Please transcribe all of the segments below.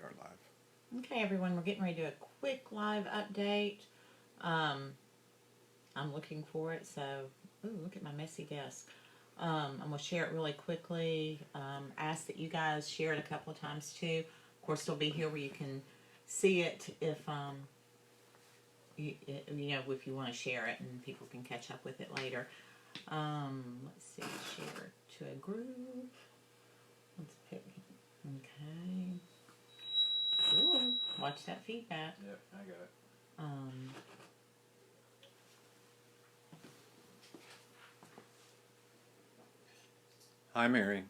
are live. Okay, everyone, we're getting ready to do a quick live update. I'm looking for it, so, ooh, look at my messy desk. I'm going to share it really quickly. Ask that you guys share it a couple of times too. Of course, it'll be here where you can see it if, if you want to share it and people can catch up with it later. Let's see, share to a group. Let's pick, okay. Ooh, watch that feedback. Yep, I got it. Hi, Mary.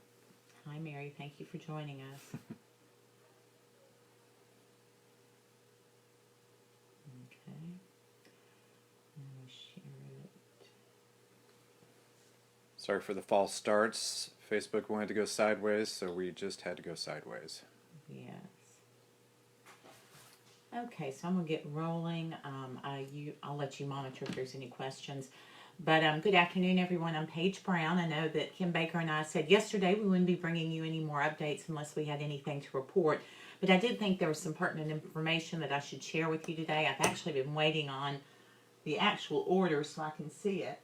Hi, Mary. Thank you for joining us. Okay. Now share it. Sorry for the false starts. Facebook wanted to go sideways, so we just had to go sideways. Yes. Okay, so I'm going to get rolling. I'll let you monitor if there's any questions. But good afternoon, everyone. I'm Paige Brown. I know that Kim Baker and I said yesterday we wouldn't be bringing you any more updates unless we had anything to report. But I did think there was some pertinent information that I should share with you today. I've actually been waiting on the actual order so I can see it.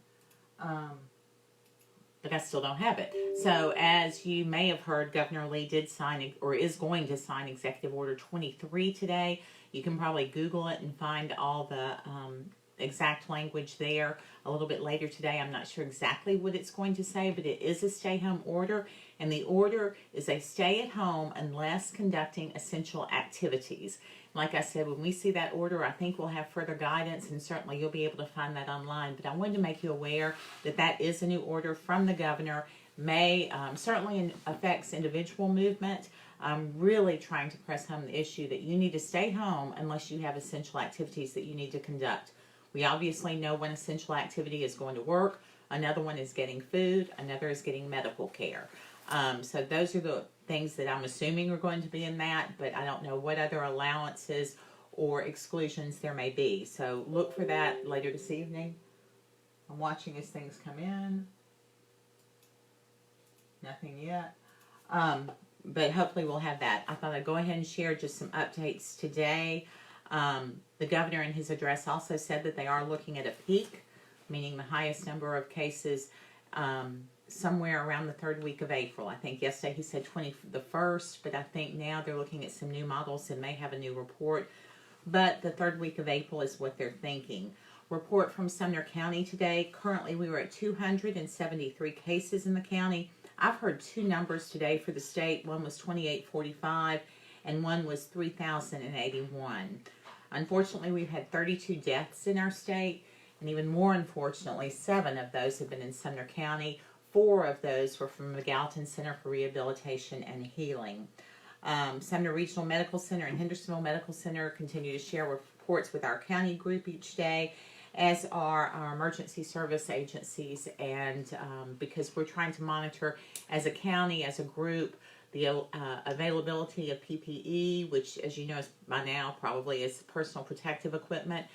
But I still don't have it. So as you may have heard, Governor Lee did sign, or is going to sign, Executive Order 23 today. You can probably Google it and find all the exact language there a little bit later today. I'm not sure exactly what it's going to say, but it is a stay-home order, and the order is a stay at home unless conducting essential activities. Like I said, when we see that order, I think we'll have further guidance, and certainly you'll be able to find that online. But I wanted to make you aware that that is a new order from the governor. Certainly affects individual movement. I'm really trying to press home the issue that you need to stay home unless you have essential activities that you need to conduct. We obviously know one essential activity is going to work, another one is getting food, another is getting medical care. So those are the things that I'm assuming are going to be in that, but I don't know what other allowances or exclusions there may be. So look for that later this evening. I'm watching as things come in. Nothing yet. But hopefully we'll have that. I thought I'd go ahead and share just some updates today. The governor in his address also said that they are looking at a peak, meaning the highest number of cases somewhere around the third week of April. I think yesterday he said the 1st, but I think now they're looking at some new models and may have a new report. But the third week of April is what they're thinking. Report from Sumner County today. Currently we were at 273 cases in the county. I've heard two numbers today for the state. One was 2845 and one was 3,081. Unfortunately, we've had 32 deaths in our state, and even more unfortunately, 7 of those have been in Sumner County. 4 of those were from the Gallatin Center for Rehabilitation and Healing. Sumner Regional Medical Center and Hendersonville Medical Center continue to share reports with our county group each day, as are our emergency service agencies, and because we're trying to monitor as a county, as a group, the availability of PPE, which, as you know, by now probably is personal protective equipment.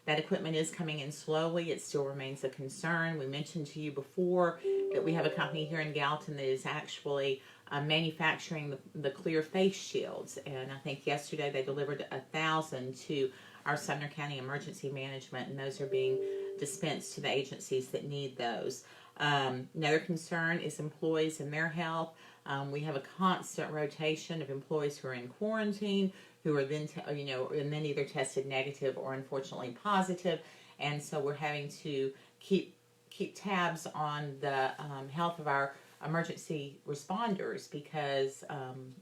That equipment is coming in slowly. It still remains a concern. We mentioned to you before that we have a company here in Gallatin that is actually manufacturing the clear face shields, and I think yesterday they delivered 1,000 to our Sumner County Emergency Management, and those are being dispensed to the agencies that need those. Another concern is employees and their health. We have a constant rotation of employees who are in quarantine, who are then, and then either tested negative or unfortunately positive, and so we're having to keep tabs on the health of our emergency responders, because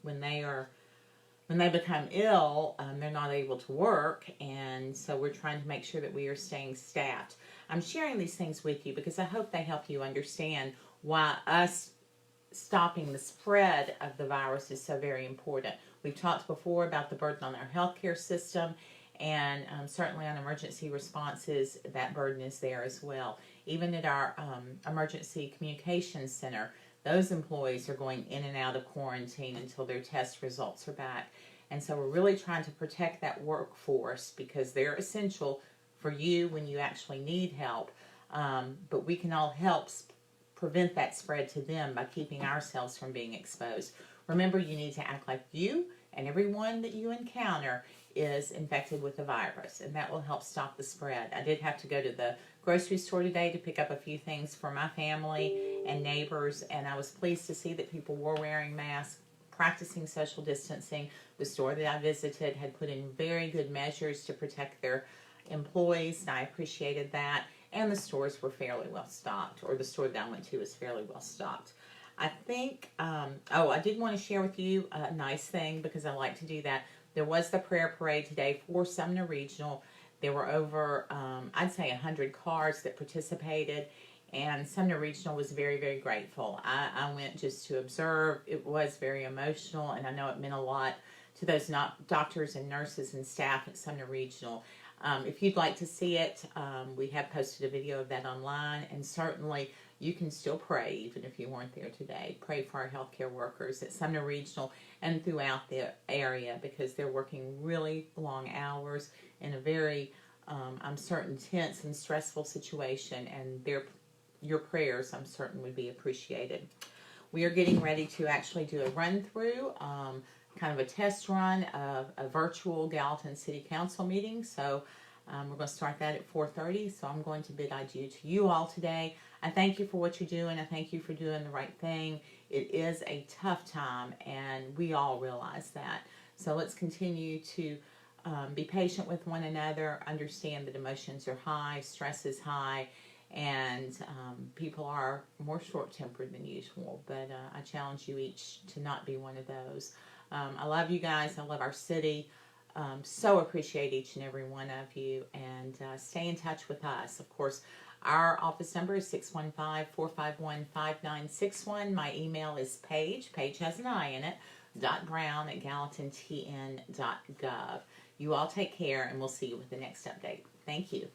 when they become ill, they're not able to work, and so we're trying to make sure that we are staying staffed. I'm sharing these things with you because I hope they help you understand why us stopping the spread of the virus is so very important. We've talked before about the burden on our healthcare system, and certainly on emergency responses, that burden is there as well. Even at our emergency communications center, those employees are going in and out of quarantine until their test results are back. And so we're really trying to protect that workforce because they're essential for you when you actually need help. But we can all help prevent that spread to them by keeping ourselves from being exposed. Remember, you need to act like you and everyone that you encounter is infected with the virus, and that will help stop the spread. I did have to go to the grocery store today to pick up a few things for my family and neighbors, and I was pleased to see that people were wearing masks, practicing social distancing. The store that I visited had put in very good measures to protect their employees, and I appreciated that. And the stores were fairly well stocked, or the store that I went to was fairly well stocked. I think, I did want to share with you a nice thing, because I like to do that. There was the prayer parade today for Sumner Regional. There were over, I'd say 100 cars that participated, and Sumner Regional was very, very grateful. I went just to observe. It was very emotional, and I know it meant a lot to those doctors and nurses and staff at Sumner Regional. If you'd like to see it, we have posted a video of that online, and certainly you can still pray, even if you weren't there today. Pray for our healthcare workers at Sumner Regional and throughout the area, because they're working really long hours in a very, I'm certain, tense and stressful situation, and your prayers, I'm certain, would be appreciated. We are getting ready to actually do a run-through, kind of a test run of a virtual Gallatin City Council meeting. So we're going to start that at 4:30. So I'm going to bid adieu to you all today. I thank you for what you're doing. I thank you for doing the right thing. It is a tough time, and we all realize that. So let's continue to be patient with one another, understand that emotions are high, stress is high, and people are more short-tempered than usual. But I challenge you each to not be one of those. I love you guys. I love our city. So appreciate each and every one of you, and stay in touch with us. Of course, our office number is 615-451-5961. My email is Paige has an I in it, .brown@gallatintn.gov. You all take care, and we'll see you with the next update. Thank you.